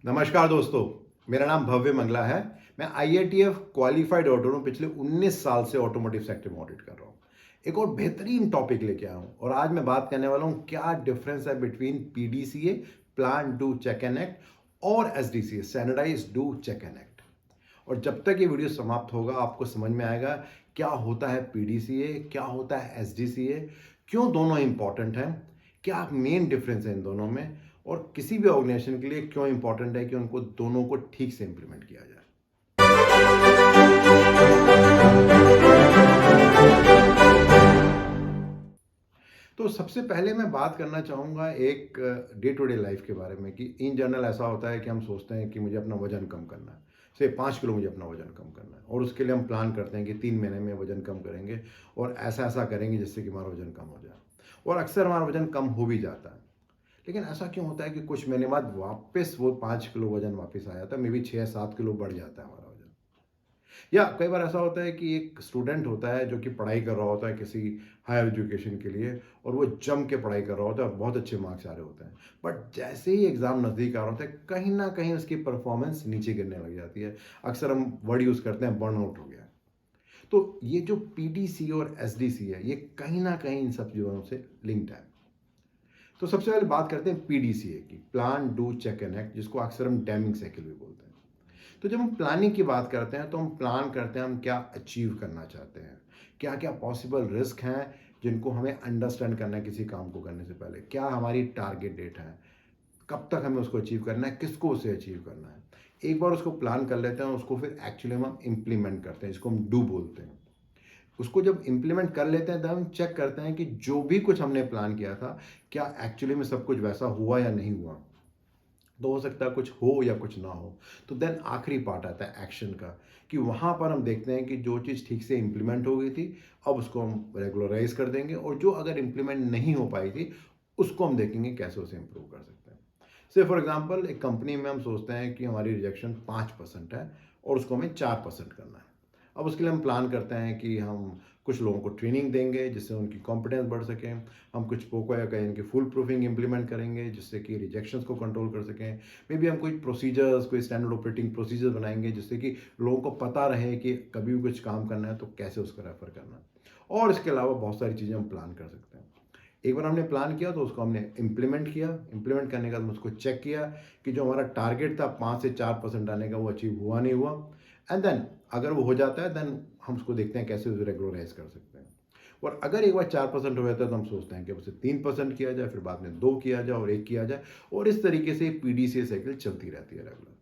नमस्कार दोस्तों, मेरा नाम भव्य मंगला है। मैं आईआईटीएफ क्वालिफाइड ऑडिटर हूँ। पिछले 19 साल से ऑटोमोटिव सेक्टर में ऑडिट कर रहा हूँ। एक और बेहतरीन टॉपिक लेके आया हूँ और आज मैं बात करने वाला हूँ क्या डिफरेंस है between PDCA, plan do check and act, और SDCA, standardise do check and act. और जब तक ये वीडियो समाप्त होगा आपको समझ में आएगा क्या होता है पीडीसीए, क्या होता है एसडीसीए, क्यों दोनों इंपॉर्टेंट हैं, क्या मेन डिफरेंस है इन दोनों में, और किसी भी ऑर्गेनाइजेशन के लिए क्यों इंपॉर्टेंट है कि उनको दोनों को ठीक से इंप्लीमेंट किया जाए। तो सबसे पहले मैं बात करना चाहूँगा एक डे टू डे लाइफ के बारे में कि इन जनरल ऐसा होता है कि हम सोचते हैं कि मुझे अपना वजन कम करना है, से 5 किलो मुझे अपना वजन कम करना है, और उसके लिए हम प्लान करते हैं कि 3 महीने में वजन कम करेंगे और ऐसा ऐसा करेंगे जिससे कि हमारा वजन कम हो जाए, और अक्सर हमारा वजन कम हो भी जाता है। लेकिन ऐसा क्यों होता है कि कुछ महीने बाद वापस वो 5 किलो वजन वापस आ जाता है, मे बी 6-7 किलो बढ़ जाता है हमारा वजन। या कई बार ऐसा होता है कि एक स्टूडेंट होता है जो कि पढ़ाई कर रहा होता है किसी हायर एजुकेशन के लिए, और वो जम के पढ़ाई कर रहा होता है और बहुत अच्छे मार्क्स आ रहे होते हैं, बट जैसे ही एग्ज़ाम नज़दीक आ रहा होता है कहीं ना कहीं उसकी परफॉर्मेंस नीचे गिरने लग जाती है। अक्सर हम वर्ड यूज़ करते हैं बर्नआउट हो गया। तो ये जो पीडीसी और एसडीसी है ये कहीं ना कहीं इन सब चीज़ों से लिंक्ड है। तो सबसे पहले बात करते हैं पीडीसीए की, plan do check and act, जिसको अक्सर हम डैमिंग साइकिल भी बोलते हैं। तो जब हम प्लानिंग की बात करते हैं तो हम प्लान करते हैं हम क्या अचीव करना चाहते हैं, क्या क्या पॉसिबल रिस्क हैं जिनको हमें अंडरस्टैंड करना है किसी काम को करने से पहले, क्या हमारी टारगेट डेट है, कब तक हमें उसको अचीव करना है, किसको उसे अचीव करना है। एक बार उसको प्लान कर लेते हैं उसको फिर एक्चुअली हम इम्प्लीमेंट करते हैं, जिसको हम डू बोलते हैं। उसको जब इम्प्लीमेंट कर लेते हैं तब हम चेक करते हैं कि जो भी कुछ हमने प्लान किया था क्या एक्चुअली में सब कुछ वैसा हुआ या नहीं हुआ। तो हो सकता है कुछ हो या कुछ ना हो। तो देन आखिरी पार्ट आता है एक्शन का, कि वहाँ पर हम देखते हैं कि जो चीज़ ठीक से इम्प्लीमेंट हो गई थी अब उसको हम रेगुलराइज कर देंगे, और जो अगर इम्प्लीमेंट नहीं हो पाई थी उसको हम देखेंगे कैसे उसे इम्प्रूव कर सकते हैं। से फॉर एग्जांपल एक कंपनी में हम सोचते हैं कि हमारी रिजेक्शन 5% है और उसको हमें 4% करना है। अब उसके लिए हम प्लान करते हैं कि हम कुछ लोगों को ट्रेनिंग देंगे जिससे उनकी कॉम्पिटेंस बढ़ सके, हम कुछ पोको या कहीं की फुल प्रूफिंग इंप्लीमेंट करेंगे जिससे कि रिजेक्शंस को कंट्रोल कर सकें। मे बी हम कोई प्रोसीजर्स, कोई स्टैंडर्ड ऑपरेटिंग प्रोसीजर्स बनाएंगे जिससे कि लोगों को पता रहे कि कभी भी कुछ काम करना है तो कैसे उसको रेफर करना है। और इसके अलावा बहुत सारी चीज़ें हम प्लान कर सकते हैं। एक बार हमने प्लान किया तो उसको हमने इम्प्लीमेंट किया, इम्प्लीमेंट करने के बाद उसको चेक किया कि जो हमारा टारगेट था 5 से 4% आने का वो अचीव हुआ नहीं हुआ, एंड देन अगर वो हो जाता है देन हम उसको देखते हैं कैसे उसे रेगुलराइज कर सकते हैं। और अगर एक बार 4% हो जाता है तो हम सोचते हैं कि उसे 3% किया जाए, फिर बाद में 2 किया जाए और 1 किया जाए, और इस तरीके से पीडीसीए साइकिल चलती रहती है रेगुलर।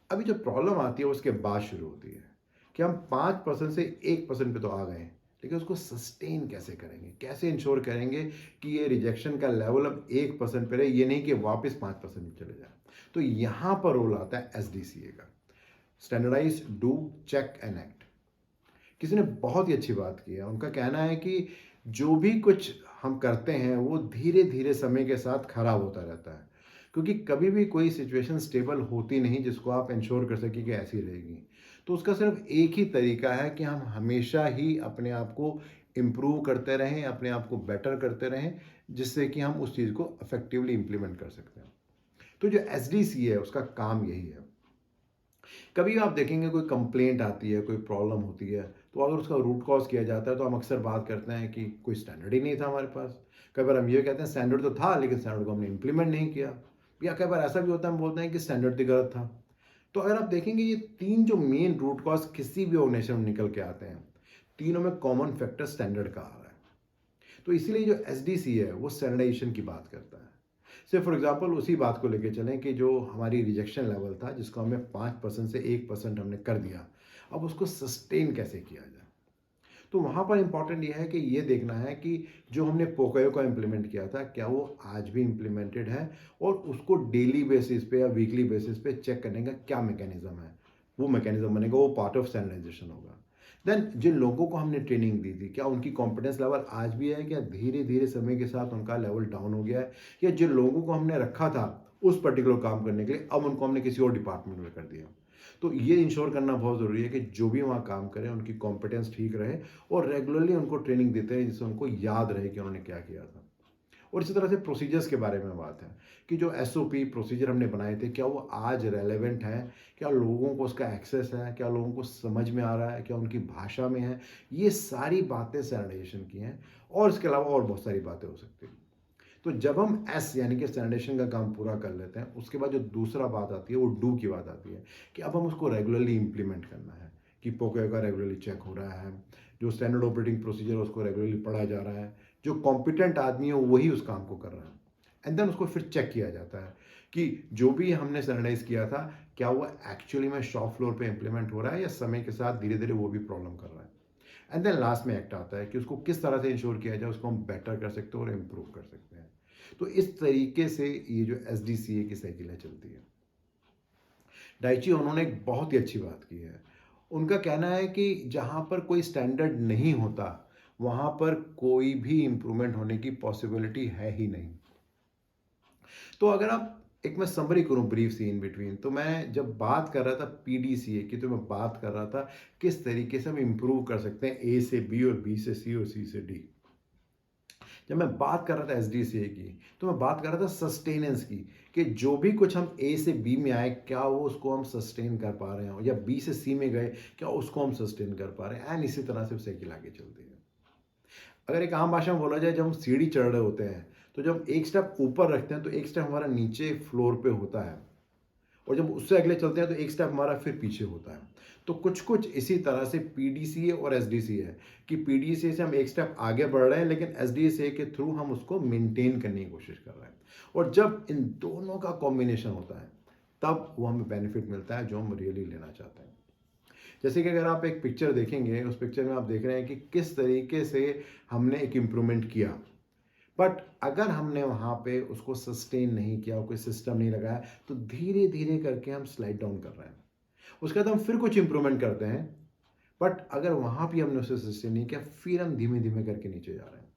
अभी जो प्रॉब्लम आती है उसके बाद शुरू होती है कि हम 5% से 1% पे तो आ गए, लेकिन उसको सस्टेन कैसे करेंगे, कैसे इंश्योर करेंगे कि ये रिजेक्शन का लेवल अब 1% पे रहे, ये नहीं कि वापस 5% में चले जाए। तो यहाँ पर रोल आता है एसडीसीए का, standardise do check and act. किसी ने बहुत ही अच्छी बात की है, उनका कहना है कि जो भी कुछ हम करते हैं वो धीरे धीरे समय के साथ खराब होता रहता है, क्योंकि कभी भी कोई सिचुएशन स्टेबल होती नहीं जिसको आप इंश्योर कर सकें कि ऐसी रहेगी। तो उसका सिर्फ एक ही तरीका है कि हम हमेशा ही अपने आप को इम्प्रूव करते रहें, अपने आप को बेटर करते रहें, जिससे कि हम उस चीज़ को इफेक्टिवली इम्प्लीमेंट कर सकते हैं। तो जो एस है उसका काम यही है। कभी आप देखेंगे कोई कंप्लेंट आती है, कोई प्रॉब्लम होती है, तो अगर उसका रूट कॉज किया जाता है तो हम अक्सर बात करते हैं कि कोई स्टैंडर्ड ही नहीं था हमारे पास। कई बार हम ये कहते हैं स्टैंडर्ड तो था लेकिन स्टैंडर्ड को हमने इम्प्लीमेंट नहीं किया। या कई बार ऐसा भी होता है हम बोलते हैं कि स्टैंडर्ड ही गलत था। तो अगर आप देखेंगे ये 3 जो मेन रूट कॉज किसी भी ऑर्गेनाइजेशन में निकल के आते हैं, तीनों में कॉमन फैक्टर स्टैंडर्ड का आ रहा है। तो इसीलिए जो एस है वो स्टैंडर्डाइजेशन की बात करता है। से फॉर एग्जांपल उसी बात को लेके चलें कि जो हमारी रिजेक्शन लेवल था जिसको हमें 5% से 1% हमने कर दिया, अब उसको सस्टेन कैसे किया जाए। तो वहाँ पर इंपॉर्टेंट ये है कि ये देखना है कि जो हमने पोकोयो का इम्प्लीमेंट किया था क्या वो आज भी इम्प्लीमेंटेड है, और उसको डेली बेसिस पे या वीकली बेसिस पे चेक करने का क्या मैकेनिज्म है। वो मैकेनिज्म बनेगा, वो पार्ट ऑफ स्टैंडर्डाइजेशन होगा। देन जिन लोगों को हमने ट्रेनिंग दी थी क्या उनकी कॉम्पिटेंस लेवल आज भी है, क्या धीरे धीरे समय के साथ उनका लेवल डाउन हो गया है, या जिन लोगों को हमने रखा था उस पर्टिकुलर काम करने के लिए अब उनको हमने किसी और डिपार्टमेंट में कर दिया। तो ये इंश्योर करना बहुत ज़रूरी है कि जो भी वहाँ काम करें उनकी कॉम्पिटेंस ठीक रहे, और रेगुलरली उनको ट्रेनिंग देते हैं जिससे उनको याद रहे कि उन्होंने क्या किया था। और इसी तरह से प्रोसीजर्स के बारे में बात है कि जो एसओपी प्रोसीजर हमने बनाए थे, क्या वो आज रेलेवेंट हैं? क्या लोगों को उसका एक्सेस है? क्या लोगों को समझ में आ रहा है? क्या उनकी भाषा में है? ये सारी बातें स्टैंडर्डाइजेशन की हैं और इसके अलावा और बहुत सारी बातें हो सकती हैं। तो जब हम एस यानी कि स्टैंडर्डाइजेशन का काम पूरा कर लेते हैं, उसके बाद जो दूसरा बात आती है वो डू की बात आती है कि अब हम उसको रेगुलरली इम्प्लीमेंट करना है कि पोके का रेगुलरली चेक हो रहा है, जो स्टैंडर्ड ऑपरेटिंग प्रोसीजर है उसको रेगुलरली पढ़ा जा रहा है, जो कॉम्पिटेंट आदमी है वही उस काम को कर रहा है, एंड देन उसको फिर चेक किया जाता है कि जो भी हमने स्टैंडर्डाइज किया था क्या वो एक्चुअली में शॉप फ्लोर पे इम्प्लीमेंट हो रहा है या समय के साथ धीरे धीरे वो भी प्रॉब्लम कर रहा है। एंड देन लास्ट में एक्ट आता है कि उसको किस तरह से इंश्योर किया जाए, उसको हम बेटर कर सकते हैं और इम्प्रूव कर सकते हैं। तो इस तरीके से ये जो एसडीसीए की साइकिल है चलती है। डाइची उन्होंने एक बहुत ही अच्छी बात की है। उनका कहना है कि जहाँ पर कोई स्टैंडर्ड नहीं होता वहाँ पर कोई भी इम्प्रूवमेंट होने की पॉसिबिलिटी है ही नहीं। तो अगर आप एक मैं समरी करूँ ब्रीफ सी इन बिटवीन, तो मैं जब बात कर रहा था पीडीसीए की, तो मैं बात कर रहा था किस तरीके से हम इम्प्रूव कर सकते हैं ए से बी और बी से सी और सी से डी। जब मैं बात कर रहा था एसडीसीए की, तो मैं बात कर रहा था सस्टेनेंस की कि जो भी कुछ हम ए से बी में आए क्या वो उसको हम सस्टेन कर पा रहे हैं, या बी से सी में गए क्या उसको हम सस्टेन कर पा रहे हैं, एंड इसी तरह से साइकिल आगे चलती है। अगर एक आम भाषा में बोला जाए, जब हम सीढ़ी चढ़ रहे होते हैं तो जब एक स्टेप ऊपर रखते हैं तो एक स्टेप हमारा नीचे फ्लोर पे होता है, और जब उससे अगले चलते हैं तो एक स्टेप हमारा फिर पीछे होता है। तो कुछ कुछ इसी तरह से पीडीसीए और एसडीसीए है कि पीडीसीए से हम एक स्टेप आगे बढ़ रहे हैं लेकिन एसडीसीए के थ्रू हम उसको मेंटेन करने की कोशिश कर रहे हैं। और जब इन दोनों का कॉम्बिनेशन होता है तब वो हमें बेनिफिट मिलता है जो हम रियली लेना चाहते हैं। जैसे कि अगर आप एक पिक्चर देखेंगे, उस पिक्चर में आप देख रहे हैं कि किस तरीके से हमने एक इम्प्रूवमेंट किया, बट अगर हमने वहाँ पे उसको सस्टेन नहीं किया, कोई सिस्टम नहीं लगाया, तो धीरे धीरे करके हम स्लाइड डाउन कर रहे हैं। उसके बाद हम फिर कुछ इंप्रूवमेंट करते हैं, बट अगर वहाँ भी हमने उसे सस्टेन नहीं किया फिर हम धीमे धीमे करके नीचे जा रहे हैं।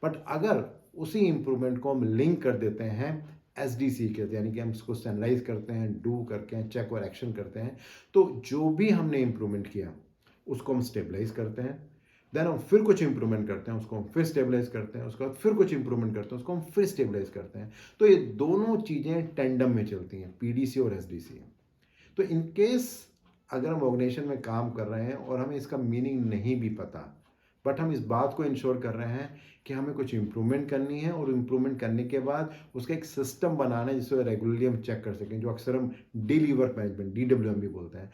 बट अगर उसी इंप्रूवमेंट को हम लिंक कर देते हैं एस डी सी के, यानी कि हम उसको स्टैंडर्डाइज करते हैं, डू करके हैं, चेक और एक्शन करते हैं, तो जो भी हमने इंप्रूवमेंट किया उसको हम स्टेबलाइज करते हैं, देन हम फिर कुछ इंप्रूवमेंट करते हैं, उसको हम फिर स्टेबलाइज करते हैं, उसके बाद फिर कुछ इंप्रूवमेंट करते हैं, उसको हम फिर स्टेबलाइज करते हैं। तो ये दोनों चीज़ें टेंडम में चलती हैं, पीडीसी और एसडीसी। तो इन केस अगर हम ऑर्गेनाइजेशन में काम कर रहे हैं और हमें इसका मीनिंग नहीं भी पता, बट हम इस बात को इंश्योर कर रहे हैं कि हमें कुछ इम्प्रूवमेंट करनी है, और इम्प्रूवमेंट करने के बाद उसका एक सिस्टम बनाना है जिससे रेगुलरली हम चेक कर सकें, जो अक्सर हम डेली वर्क मैनेजमेंट DWM भी बोलते हैं,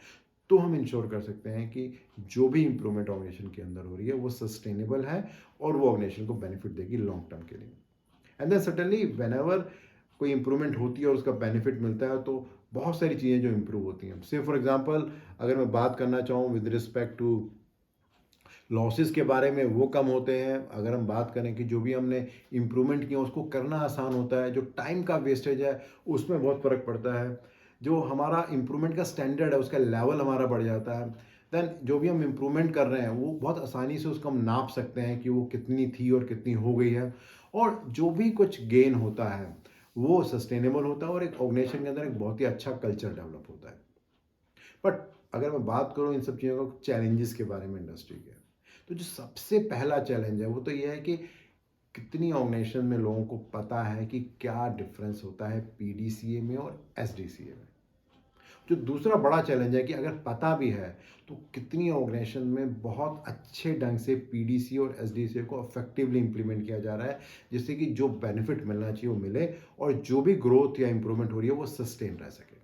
तो हम इंश्योर कर सकते हैं कि जो भी इम्प्रूवमेंट ऑर्गेनाइजेशन के अंदर हो रही है वो सस्टेनेबल है और वो ऑर्गेनाइजेशन को बेनिफिट देगी लॉन्ग टर्म के लिए। And then suddenly whenever कोई इंप्रूवमेंट होती है और उसका बेनिफिट मिलता है तो बहुत सारी चीज़ें जो इंप्रूव होती हैं। से फॉर एग्जांपल अगर मैं बात करना चाहूँ विद रिस्पेक्ट टू लॉसेस के बारे में, वो कम होते हैं। अगर हम बात करें कि जो भी हमने इम्प्रूवमेंट किया उसको करना आसान होता है, जो टाइम का वेस्टेज है उसमें बहुत फ़र्क पड़ता है, जो हमारा इम्प्रूवमेंट का स्टैंडर्ड है उसका लेवल हमारा बढ़ जाता है। देन जो भी हम इम्प्रूवमेंट कर रहे हैं वो बहुत आसानी से उसको हम नाप सकते हैं कि वो कितनी थी और कितनी हो गई है, और जो भी कुछ गेन होता है वो सस्टेनेबल होता है और एक ऑर्गेनाइजेशन के अंदर एक बहुत ही अच्छा कल्चर डेवलप होता है। बट अगर मैं बात करूँ इन सब चीज़ों को चैलेंजेस के बारे में इंडस्ट्री के, तो जो सबसे पहला चैलेंज है वो तो ये है कि कितनी ऑर्गेनाइजेशन में लोगों को पता है कि क्या डिफरेंस होता है पीडीसीए में और एसडीसीए में। जो दूसरा बड़ा चैलेंज है कि अगर पता भी है तो कितनी ऑर्गेनाइजेशन में बहुत अच्छे ढंग से पीडीसी और एसडीसीए को इफेक्टिवली इंप्लीमेंट किया जा रहा है, जिससे कि जो बेनिफिट मिलना चाहिए वो मिले और जो भी ग्रोथ या इंप्रूवमेंट हो रही है वो सस्टेन रह सके।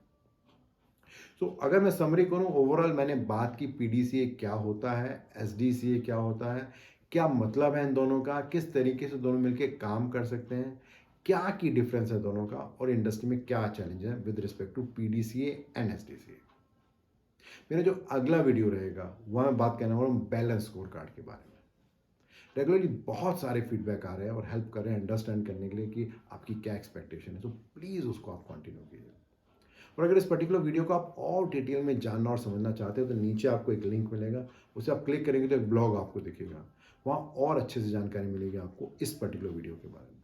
तो अगर मैं समरी करूं, ओवरऑल मैंने बात की पीडीसीए क्या होता है, एसडीसीए क्या होता है, क्या मतलब है इन दोनों का, किस तरीके से दोनों मिलकर काम कर सकते हैं, क्या की डिफरेंस है दोनों का, और इंडस्ट्री में क्या चैलेंज है with respect to PDCA and SDCA. मेरा जो अगला वीडियो रहेगा वह मैं बात करने वाला हूँ बैलेंस स्कोर कार्ड के बारे में। रेगुलरली बहुत सारे फीडबैक आ रहे हैं और हेल्प कर रहे हैं अंडरस्टैंड करने के लिए कि आपकी क्या एक्सपेक्टेशन है, तो प्लीज़ उसको आप कंटिन्यू कीजिए। और अगर इस पर्टिकुलर वीडियो को आप और डिटेल में जानना और समझना चाहते हो तो नीचे आपको एक लिंक मिलेगा, उसे आप क्लिक करेंगे तो एक ब्लॉग आपको दिखेगा, वहाँ और अच्छे से जानकारी मिलेगी आपको इस पर्टिकुलर वीडियो के बारे में।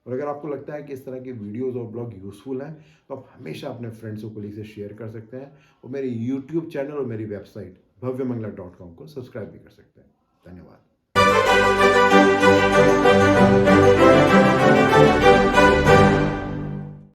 और अगर आपको लगता है कि इस तरह के वीडियोस और ब्लॉग यूज़फुल हैं तो आप हमेशा अपने फ्रेंड्स और कोलीग से शेयर कर सकते हैं, और मेरे यूट्यूब चैनल और मेरी वेबसाइट भव्यमंगला.com को सब्सक्राइब भी कर सकते हैं। धन्यवाद।